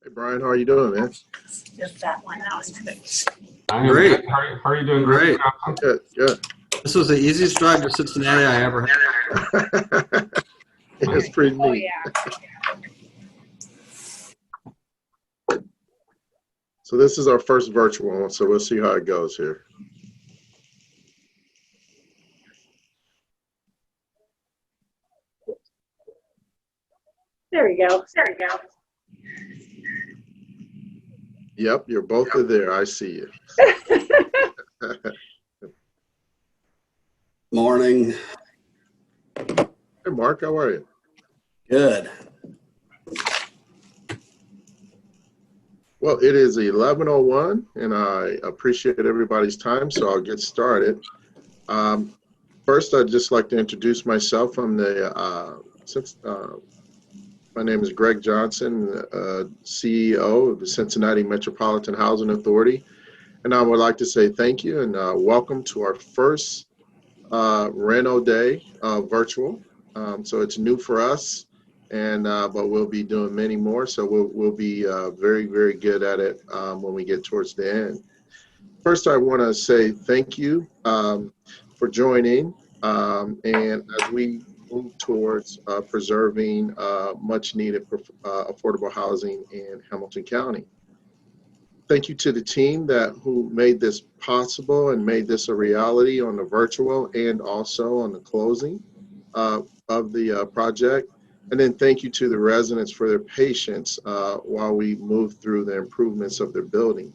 Hey Brian, how are you doing, man? Just that one. That was quick. Great. How are you doing? Great. Good, good. This was the easiest drive to Cincinnati I ever had. It's pretty neat. Yeah. So this is our first virtual one, so we'll see how it goes here. There we go. There we go. Yep, you're both there. I see you. Morning. Hey Mark, how are you? Good. Well, it is 11:01, and I appreciate everybody's time, so I'll get started. First, I'd just like to introduce myself. My name is Greg Johnson, CEO of the Cincinnati Metropolitan Housing Authority, and I would like to say thank you and welcome to our first Reno Day virtual. So it's new for us, and but we'll be doing many more. So we'll be very, very good at it when we get towards the end. First, I want to say thank you for joining, and as we move towards preserving much needed affordable housing in Hamilton County. Thank you to the team who made this possible and made this a reality on the virtual and also on the closing of the project. And then thank you to the residents for their patience while we move through the improvements of their building.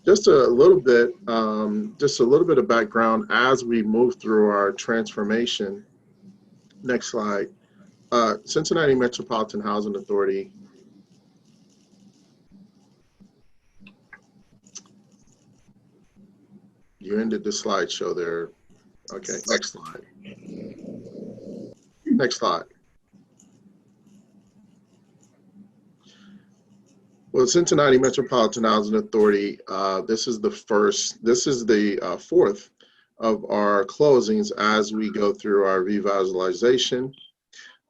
Just a little bit of background as we move through our transformation. Next slide. Cincinnati Metropolitan Housing Authority. You ended the slideshow there. Okay, next slide. Next slide. Well, Cincinnati Metropolitan Housing Authority, this is the fourth of our closings as we go through our revitalization.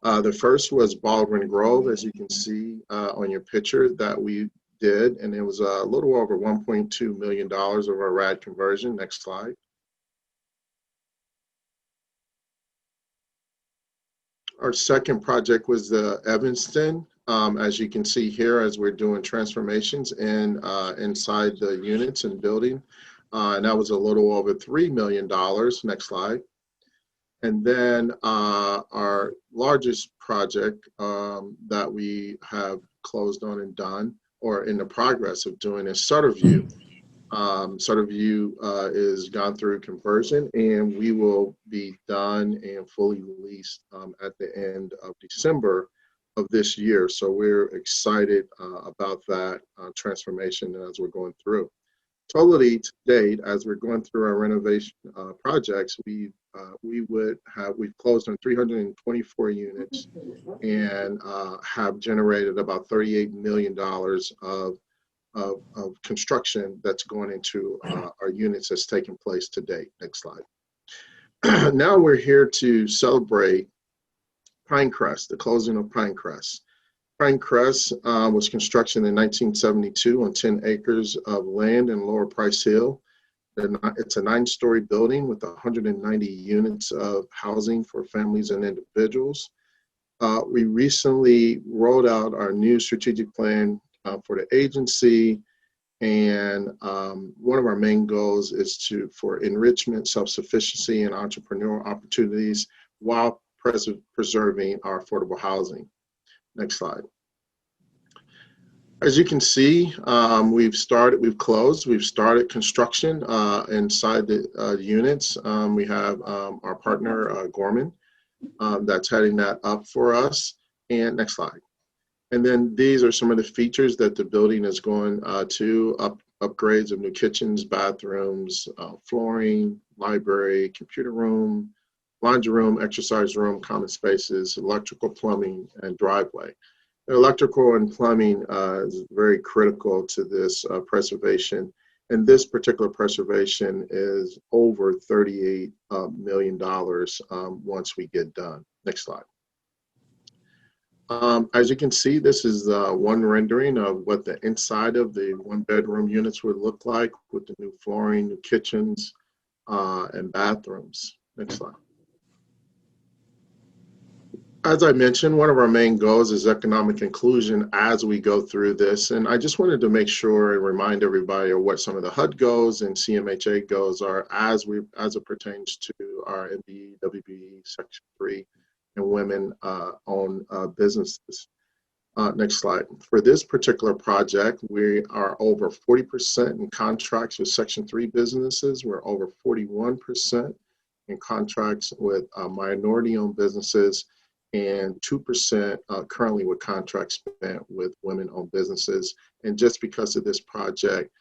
The first was Baldwin Grove, as you can see on your picture that we did, and it was a little over $1.2 million of our RAD conversion. Next slide. Our second project was the Evanston. As you can see here, as we're doing transformations inside the units and building, and that was a little over $3 million. Next slide. And then our largest project that we have closed on and done, or in the progress of doing, is Sutterview. Sutterview is gone through conversion, and we will be done and fully released at the end of December of this year. So we're excited about that transformation as we're going through. Totally to date, as we're going through our renovation projects, we've closed on 324 units and have generated about $38 million of construction that's going into our units that's taken place to date. Next slide. Now we're here to celebrate Pinecrest, the closing of Pinecrest. Pinecrest was construction in 1972 on 10 acres of land in Lower Price Hill. It's a 9-story building with 190 units of housing for families and individuals. We recently rolled out our new strategic plan for the agency, and one of our main goals is for enrichment, self-sufficiency, and entrepreneurial opportunities while preserving our affordable housing. Next slide. As you can see, we've started construction inside the units. We have our partner, Gorman, that's heading that up for us. And next slide. And then these are some of the features that the building is going to, upgrades of new kitchens, bathrooms, flooring, library, computer room, laundry room, exercise room, common spaces, electrical, plumbing, and driveway. The electrical and plumbing is very critical to this preservation. And this particular preservation is over $38 million once we get done. Next slide. As you can see, this is one rendering of what the inside of the one-bedroom units would look like with the new flooring, new kitchens, and bathrooms. Next slide. As I mentioned, one of our main goals is economic inclusion as we go through this. And I just wanted to make sure and remind everybody of what some of the HUD goals and CMHA goals are as it pertains to our MBE, WBE, Section 3, and women-owned businesses. Next slide. For this particular project, we are over 40% in contracts with Section 3 businesses. We're over 41% in contracts with minority-owned businesses, and 2% currently with contracts spent with women-owned businesses. And just because of this project,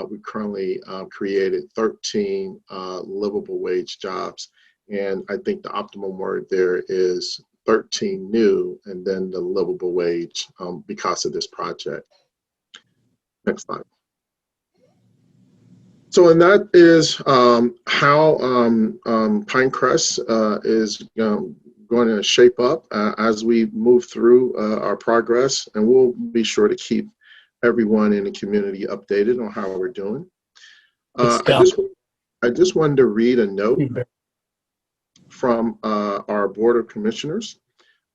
we currently created 13 livable wage jobs. And I think the optimal word there is 13 new, and then the livable wage because of this project. Next slide. So, and that is how Pinecrest is going to shape up as we move through our progress, and we'll be sure to keep everyone in the community updated on how we're doing. I just wanted to read a note from our Board of Commissioners.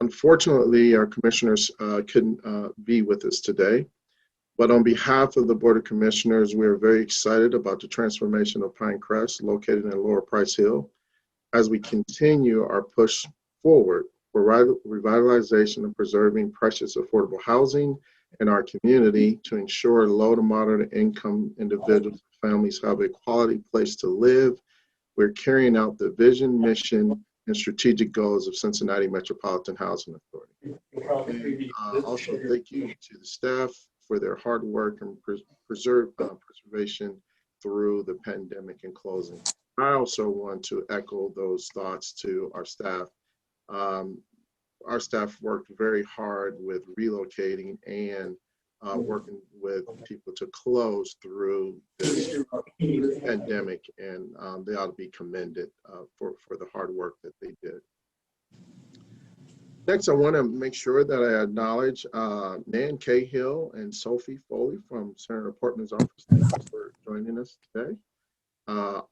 Unfortunately, our commissioners couldn't be with us today, but on behalf of the Board of Commissioners, we are very excited about the transformation of Pinecrest, located in Lower Price Hill, as we continue our push forward for revitalization and preserving precious affordable housing in our community to ensure low to moderate income individuals and families have a quality place to live. We're carrying out the vision, mission, and strategic goals of Cincinnati Metropolitan Housing Authority. And, also, thank you to the staff for their hard work and preservation through the pandemic and closing. I also want to echo those thoughts to our staff. Our staff worked very hard with relocating and working with people to close through this pandemic, and they ought to be commended for the hard work that they did. Next, I want to make sure that I acknowledge Nan Cahill and Sophie Foley from Senator Portman's office. Thank you for joining us today.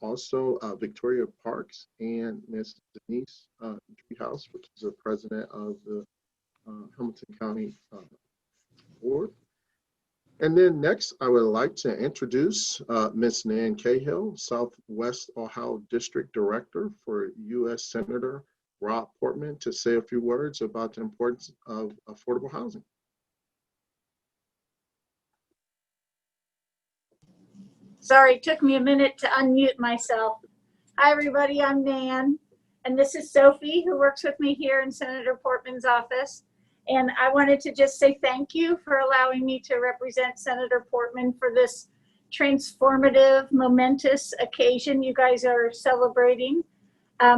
Also, Victoria Parks and Ms. Denise Treehouse, which is the president of the Hamilton County Board. And then next, I would like to introduce Ms. Nan Cahill, Southwest Ohio District Director for U.S. Senator Rob Portman, to say a few words about the importance of affordable housing. Sorry, it took me a minute to unmute myself. Hi, everybody, I'm Nan, and this is Sophie, who works with me here in Senator Portman's office. And I wanted to just say thank you for allowing me to represent Senator Portman for this transformative, momentous occasion you guys are celebrating.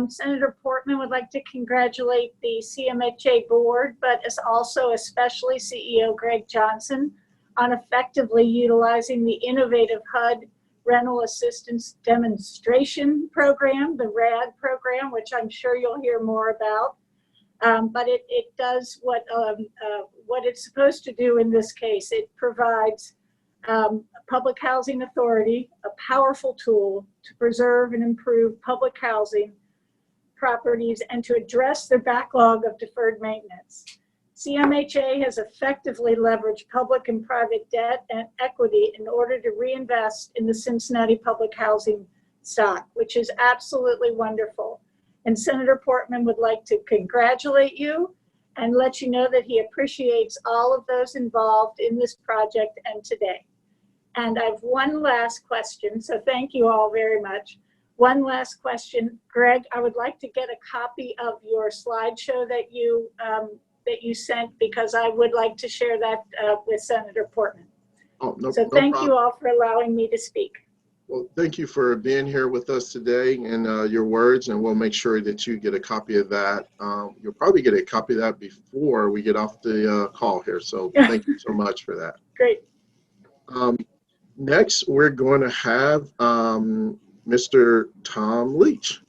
Senator Portman would like to congratulate the CMHA board, but is also especially CEO Greg Johnson on effectively utilizing the innovative HUD Rental Assistance Demonstration Program, the RAD program, which I'm sure you'll hear more about. But it does what it's supposed to do in this case. It provides Public Housing Authority a powerful tool to preserve and improve public housing properties and to address their backlog of deferred maintenance. CMHA has effectively leveraged public and private debt and equity in order to reinvest in the Cincinnati public housing stock, which is absolutely wonderful. And Senator Portman would like to congratulate you and let you know that he appreciates all of those involved in this project and today. And I have one last question, so thank you all very much. One last question. Greg, I would like to get a copy of your slideshow that you sent, because I would like to share that with Senator Portman. Oh, no, so no thank problem. you all for allowing me to speak. Well, thank you for being here with us today and your words, and we'll make sure that you get a copy of that. You'll probably get a copy of that before we get off the call here, so thank you so much for that. Great. Next, we're going to have Mr. Tom Leech.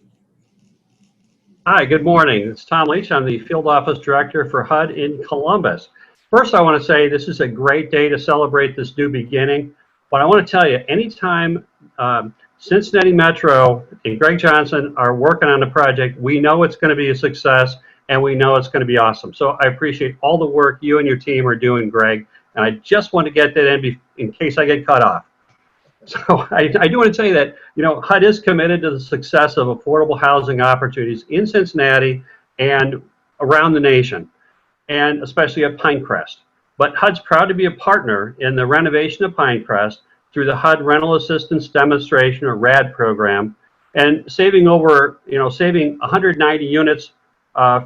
Hi, good morning. It's Tom Leech. I'm the Field Office Director for HUD in Columbus. First, I want to say this is a great day to celebrate this new beginning. But I want to tell you, anytime Cincinnati Metro and Greg Johnson are working on a project, we know it's going to be a success and we know it's going to be awesome. So I appreciate all the work you and your team are doing, Greg. And I just want to get that in case I get cut off. So I do want to tell you that, HUD is committed to the success of affordable housing opportunities in Cincinnati and around the nation, and especially at Pinecrest. But HUD's proud to be a partner in the renovation of Pinecrest through the HUD Rental Assistance Demonstration, or RAD program, and saving 190 units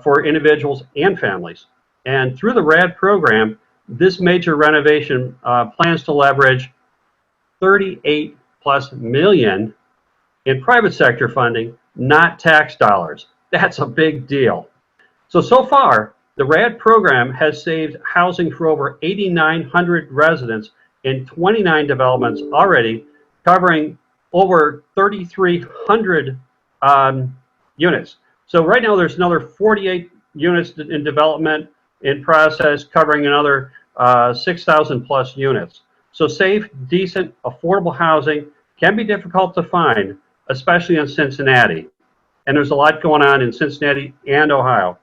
for individuals and families. And through the RAD program, this major renovation plans to leverage 38 plus million in private sector funding, not tax dollars. That's a big deal. So far, the RAD program has saved housing for over 8,900 residents in 29 developments already, covering over 3,300 units. So right now there's another 48 units in development in process, covering another 6,000 plus units. So safe, decent, affordable housing can be difficult to find, especially in Cincinnati. And there's a lot going on in Cincinnati and Ohio.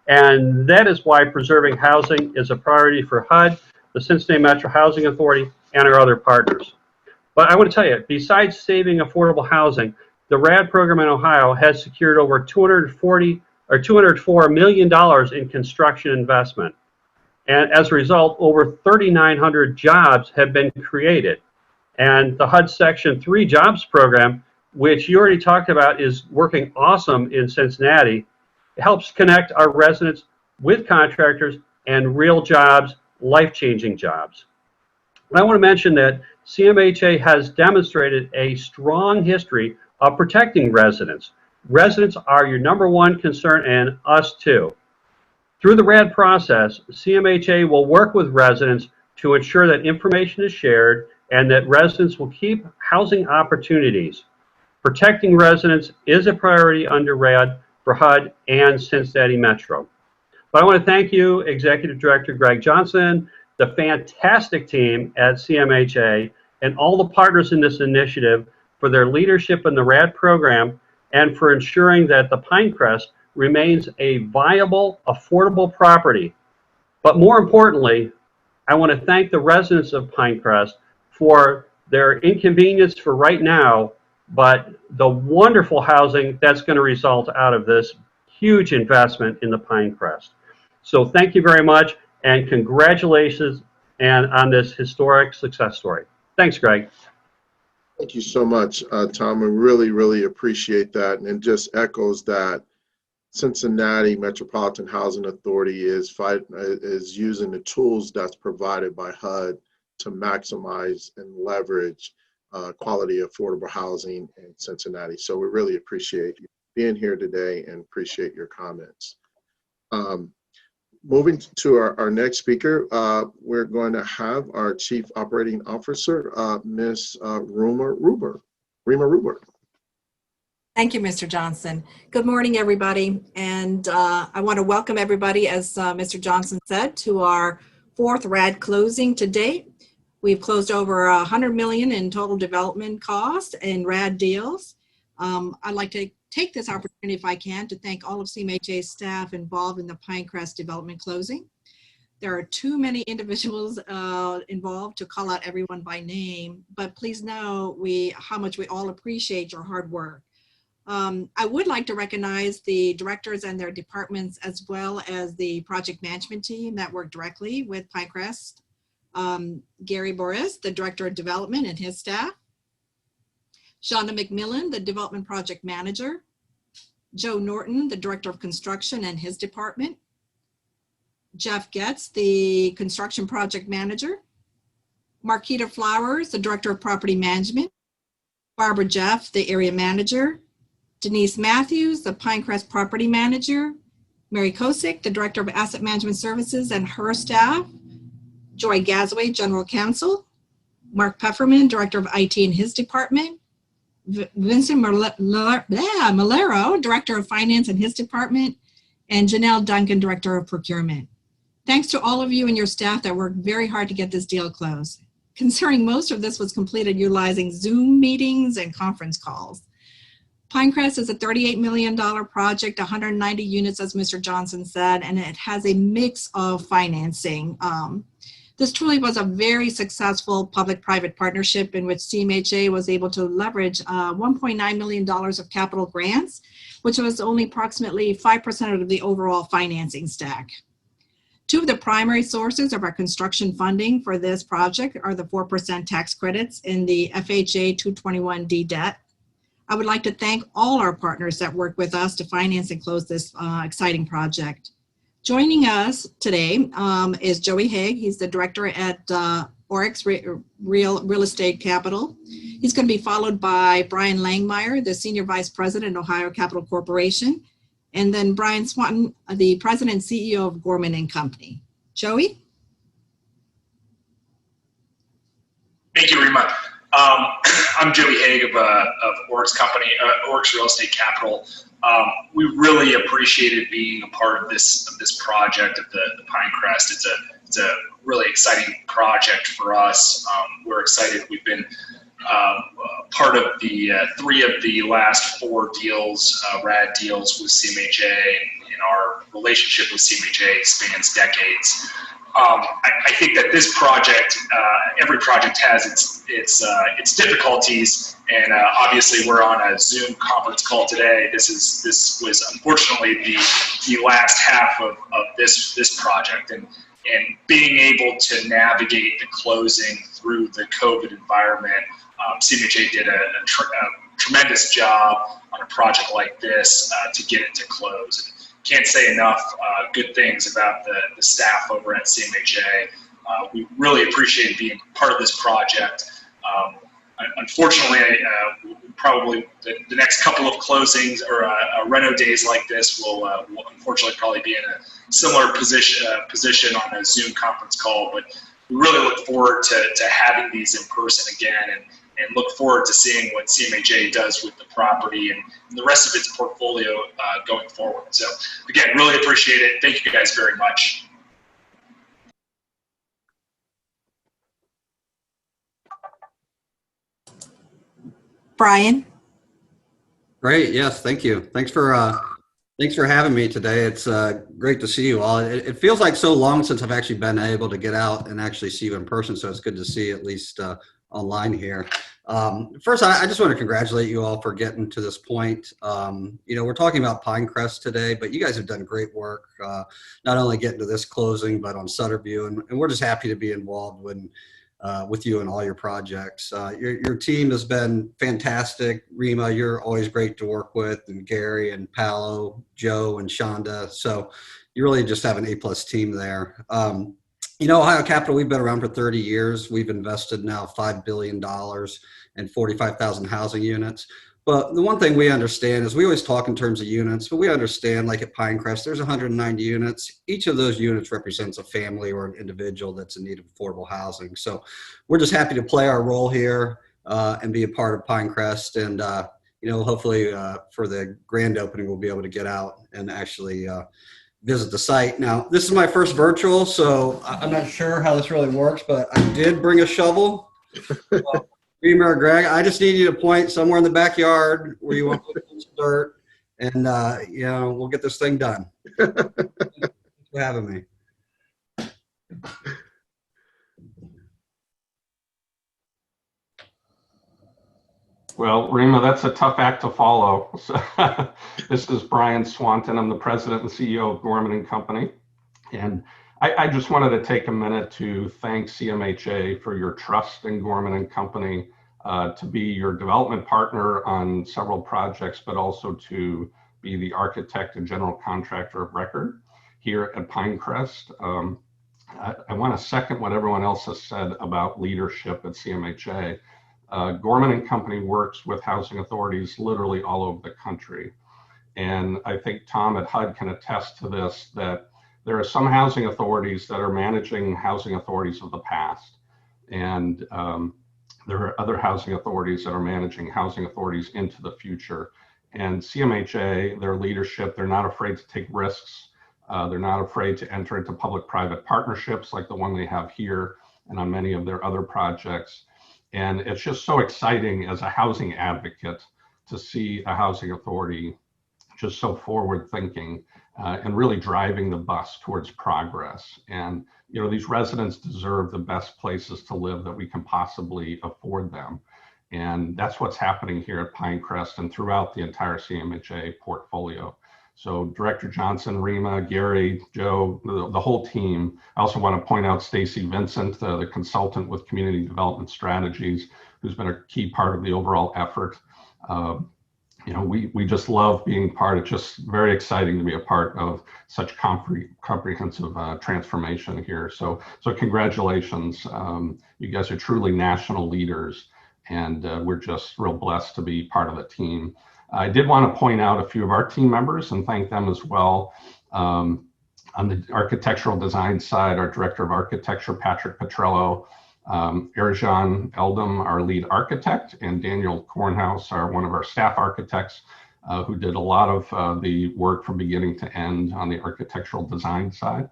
And that is why preserving housing is a priority for HUD, the Cincinnati Metro Housing Authority, and our other partners. But I want to tell you, besides saving affordable housing, the RAD program in Ohio has secured over $204 million in construction investment. And as a result, over 3,900 jobs have been created. And the HUD Section 3 jobs program, which you already talked about, is working awesome in Cincinnati. It helps connect our residents with contractors and real jobs, life-changing jobs. And I want to mention that CMHA has demonstrated a strong history of protecting residents. Residents are your number one concern, and us too. Through the RAD process, CMHA will work with residents to ensure that information is shared and that residents will keep housing opportunities. Protecting residents is a priority under RAD for HUD and Cincinnati Metro. But I want to thank you, Executive Director Greg Johnson, the fantastic team at CMHA, and all the partners in this initiative for their leadership in the RAD program and for ensuring that the Pinecrest remains a viable, affordable property. But more importantly, I want to thank the residents of Pinecrest for their inconvenience for right now, but the wonderful housing that's going to result out of this huge investment in the Pinecrest. So thank you very much, and congratulations on this historic success story. Thanks, Greg. Thank you so much, Tom. We really, really appreciate that. And it just echoes that Cincinnati Metropolitan Housing Authority is using the tools that's provided by HUD to maximize and leverage quality affordable housing in Cincinnati. So we really appreciate you being here today and appreciate your comments. Moving to our next speaker, we're going to have our Chief Operating Officer, Ms. Rima Ruber. Thank you, Mr. Johnson. Good morning, everybody. And I want to welcome everybody, as Mr. Johnson said, to our fourth RAD closing to date. We've closed over $100 million in total development costs and RAD deals. I'd like to take this opportunity, if I can, to thank all of CMHA's staff involved in the Pinecrest development closing. There are too many individuals involved to call out everyone by name, but please know how much we all appreciate your hard work. I would like to recognize the directors and their departments, as well as the project management team that worked directly with Pinecrest. Gary Boris, the Director of Development, and his staff. Shonda McMillan, the Development Project Manager. Joe Norton, the Director of Construction, and his department. Jeff Getz, the Construction Project Manager. Marquita Flowers, the Director of Property Management. Barbara Jeff, the Area Manager. Denise Matthews, the Pinecrest Property Manager. Mary Kosick, the Director of Asset Management Services, and her staff. Joy Gazaway, General Counsel. Mark Pufferman, Director of IT in his department. Vincent Malero, Director of Finance in his department, and Janelle Duncan, Director of Procurement. Thanks to all of you and your staff that worked very hard to get this deal closed. Considering most of this was completed utilizing Zoom meetings and conference calls. Pinecrest is a $38 million project, 190 units, as Mr. Johnson said, and it has a mix of financing. This truly was a very successful public-private partnership in which CMHA was able to leverage $1.9 million of capital grants, which was only approximately 5% of the overall financing stack. Two of the primary sources of our construction funding for this project are the 4% tax credits in the FHA 221D debt. I would like to thank all our partners that worked with us to finance and close this exciting project. Joining us today is Joey Haig. He's the director at Oryx Real Estate Capital. He's going to be followed by Brian Langmeyer, the Senior Vice President, Ohio Capital Corporation, and then Brian Swanton, the President and CEO of Gorman and Company. Joey? Thank you, Rima. I'm Joey Haig of Oryx Company, Oryx Real Estate Capital. We really appreciated being a part of this project of the Pinecrest. It's a really exciting project for us. We're excited. We've been part of the 3 of the last 4 deals, RAD deals with CMHA, and our relationship with CMHA spans decades. I think that this project, every project has its difficulties, and obviously we're on a Zoom conference call today. This was unfortunately the last half of this project, and being able to navigate the closing through the COVID environment. CMHA did a tremendous job on a project like this to get it to close. Can't say enough good things about the staff over at CMHA. We really appreciate being part of this project. Unfortunately, probably the next couple of closings or Reno days like this will unfortunately probably be in a similar position on a Zoom conference call. But we really look forward to having these in person again, and look forward to seeing what CMHA does with the property and the rest of its portfolio going forward. So again, really appreciate it. Thank you guys very much. Brian? Great. Yes. Thank you. Thanks for having me today. It's great to see you all. It feels like so long since I've actually been able to get out and actually see you in person. So it's good to see at least online here. First, I just want to congratulate you all for getting to this point. We're talking about Pinecrest today, but you guys have done great work, not only getting to this closing, but on Sutterview, and we're just happy to be involved with you in all your projects. Your team has been fantastic. Rima, you're always great to work with, and Gary and Paolo, Joe and Shonda. So you really just have an A+ team there. Ohio Capital, we've been around for 30 years. We've invested now $5 billion and 45,000 housing units. But the one thing we understand is we always talk in terms of units, but we understand, like at Pinecrest, there's 190 units. Each of those units represents a family or an individual that's in need of affordable housing. So we're just happy to play our role here and be a part of Pinecrest. And, hopefully for the grand opening, we'll be able to get out and actually visit the site. Now, this is my first virtual, so I'm not sure how this really works, but I did bring a shovel. Rima or Greg, I just need you to point somewhere in the backyard where you want to put some dirt, and we'll get this thing done. Thanks for having me. Well, Rima, that's a tough act to follow. So, this is Brian Swanton. I'm the president and CEO of Gorman and Company. And I just wanted to take a minute to thank CMHA for your trust in Gorman and Company to be your development partner on several projects, but also to be the architect and general contractor of record here at Pinecrest. I want to second what everyone else has said about leadership at CMHA. Gorman and Company works with housing authorities literally all over the country. And I think Tom at HUD can attest to this, that there are some housing authorities that are managing housing authorities of the past. And there are other housing authorities that are managing housing authorities into the future. And CMHA, their leadership, they're not afraid to take risks. They're not afraid to enter into public-private partnerships like the one they have here and on many of their other projects. And it's just so exciting as a housing advocate to see a housing authority just so forward thinking and really driving the bus towards progress. And you know, these residents deserve the best places to live that we can possibly afford them. And that's what's happening here at Pinecrest and throughout the entire CMHA portfolio. So Director Johnson, Rima, Gary, Joe, the whole team. I also want to point out Stacy Vincent, the consultant with Community Development Strategies, who's been a key part of the overall effort. You know, we just love being part. It's just very exciting to be a part of such comprehensive transformation here. So congratulations. You guys are truly national leaders, and we're just real blessed to be part of the team. I did want to point out a few of our team members and thank them as well. On the architectural design side, our Director of Architecture, Patrick Petrello, Erjan Eldam, our lead architect, and Daniel Kornhaus, one of our staff architects, who did a lot of the work from beginning to end on the architectural design side.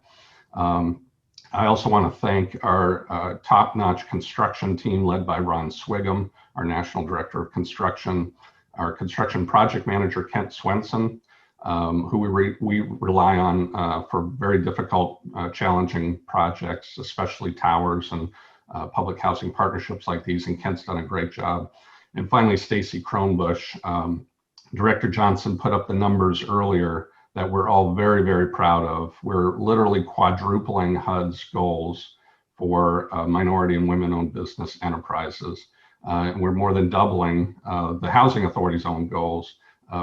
I also want to thank our top-notch construction team led by Ron Swigum, our National Director of Construction, our construction project manager, Kent Swanton, who we rely on for very difficult, challenging projects, especially towers and public housing partnerships like these, and Kent's done a great job. And finally, Stacy Kronbush. Director Johnson put up the numbers earlier that we're all very, very proud of. We're literally quadrupling HUD's goals for minority and women-owned business enterprises. And we're more than doubling the Housing Authority's own goals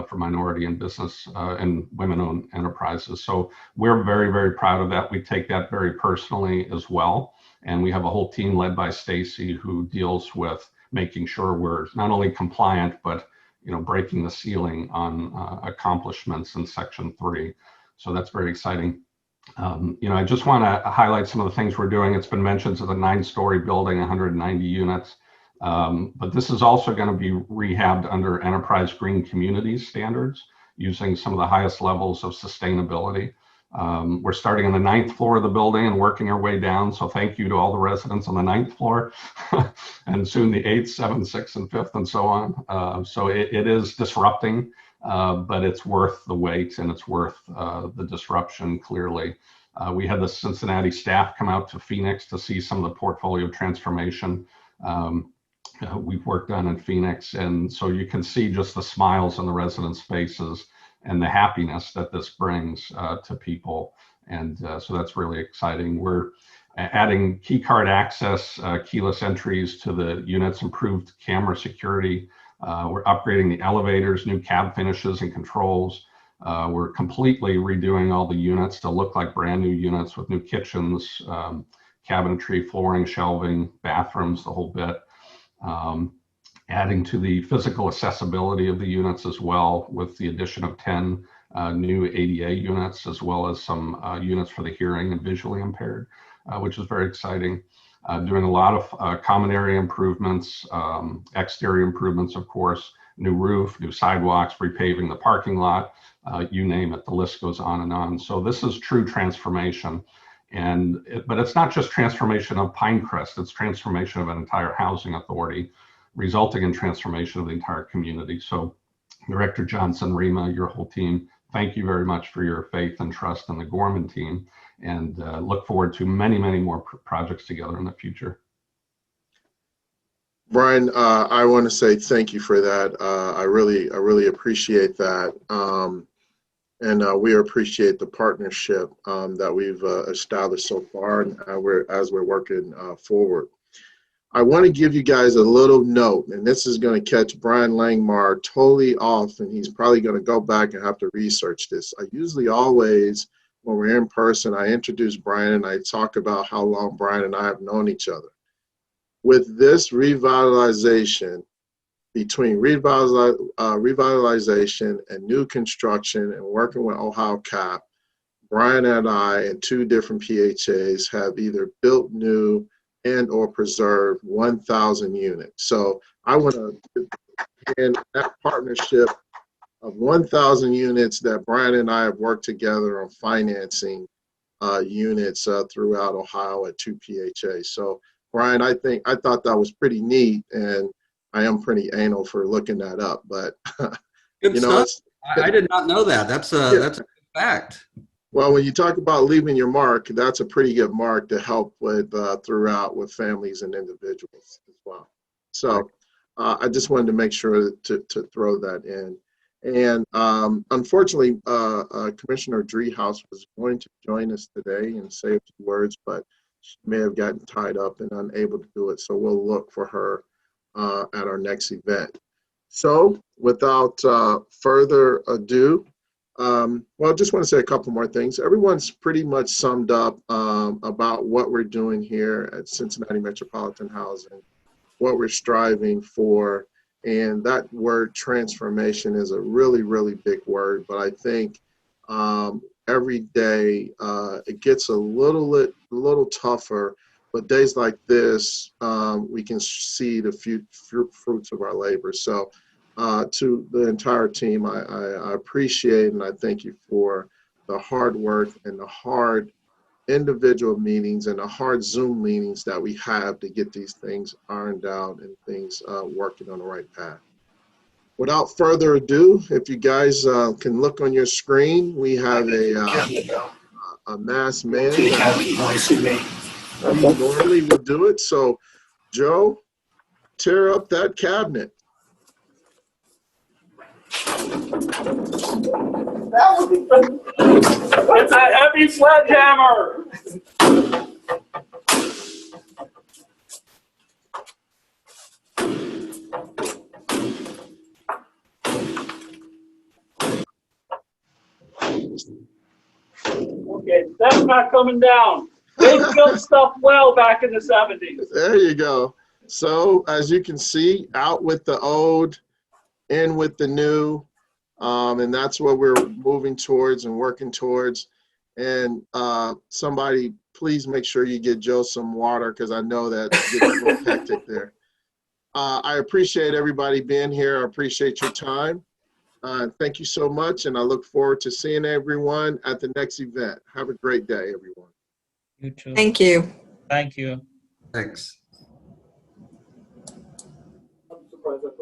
for minority and business and women-owned enterprises. So we're very, very proud of that. We take that very personally as well. And we have a whole team led by Stacy who deals with making sure we're not only compliant, but breaking the ceiling on accomplishments in Section 3. So that's very exciting. I just want to highlight some of the things we're doing. It's been mentioned as a 9-story building, 190 units. But this is also going to be rehabbed under Enterprise Green Communities standards using some of the highest levels of sustainability. We're starting on the 9th floor of the building and working our way down. So thank you to all the residents on the 9th floor and soon the 8th, 7th, 6th, and 5th and so on. So it is disrupting, but it's worth the wait and it's worth the disruption clearly. We had the Cincinnati staff come out to Phoenix to see some of the portfolio transformation we've worked on in Phoenix. And so you can see just the smiles on the residents' faces and the happiness that this brings to people. And so that's really exciting. We're adding key card access, keyless entries to the units, improved camera security. We're upgrading the elevators, new cab finishes and controls. We're completely redoing all the units to look like brand new units with new kitchens, cabinetry, flooring, shelving, bathrooms, the whole bit. Adding to the physical accessibility of the units as well with the addition of 10 new ADA units, as well as some units for the hearing and visually impaired, which is very exciting. Doing a lot of common area improvements, exterior improvements, of course, new roof, new sidewalks, repaving the parking lot, you name it, the list goes on and on. So this is true transformation. But it's not just transformation of Pinecrest, it's transformation of an entire housing authority, resulting in transformation of the entire community. So Director Johnson, Rima, your whole team, thank you very much for your faith and trust in the Gorman team, and look forward to many, many more projects together in the future. Brian, I want to say thank you for that. I really appreciate that. And we appreciate the partnership that we've established so far, and as we're working forward. I want to give you guys a little note, and this is going to catch Brian Langmar totally off, and he's probably going to go back and have to research this. I usually always, when we're in person, I introduce Brian and I talk about how long Brian and I have known each other. With this revitalization, between revitalization and new construction and working with Ohio CAP, Brian and I and 2 different PHAs have either built new, and or preserve 1,000 units. So I want to, in that partnership of 1,000 units that Brian and I have worked together on financing units throughout Ohio at 2 PHA. So Brian, I thought that was pretty neat, and I am pretty anal for looking that up, but Good you know, stuff. I did not know that. That's a good fact. well, when you talk about leaving your mark, that's a pretty good mark to help with throughout with families and individuals as well. So I just wanted to make sure to throw that in. And unfortunately, Commissioner Driehaus was going to join us today and say a few words, but she may have gotten tied up and unable to do it. So we'll look for her at our next event. So without further ado, well, I just want to say a couple more things. Everyone's pretty much summed up about what we're doing here at Cincinnati Metropolitan Housing, what we're striving for. And that word transformation is a really, really big word. But I think every day it gets a little tougher. But days like this, we can see the fruits of our labor. So to the entire team, I appreciate and I thank you for the hard work and the hard individual meetings and the hard Zoom meetings that we have to get these things ironed out and things working on the right path. Without further ado, if you guys can look on your screen, we have a masked man that we normally would do it. So, Joe, tear up that cabinet. That would be fun. It's a heavy sledgehammer. Okay, that's not coming down. They built stuff well back in the 70s. There you go. So as you can see, out with the old, in with the new, and that's what we're moving towards and working towards. And somebody, please make sure you get Joe some water, because I know that gets a little hectic there. I appreciate everybody being here. I appreciate your time. Thank you so much, and I look forward to seeing everyone at the next event. Have a great day, everyone. You too. Thank you. Thank you. Thanks. I'm surprised I put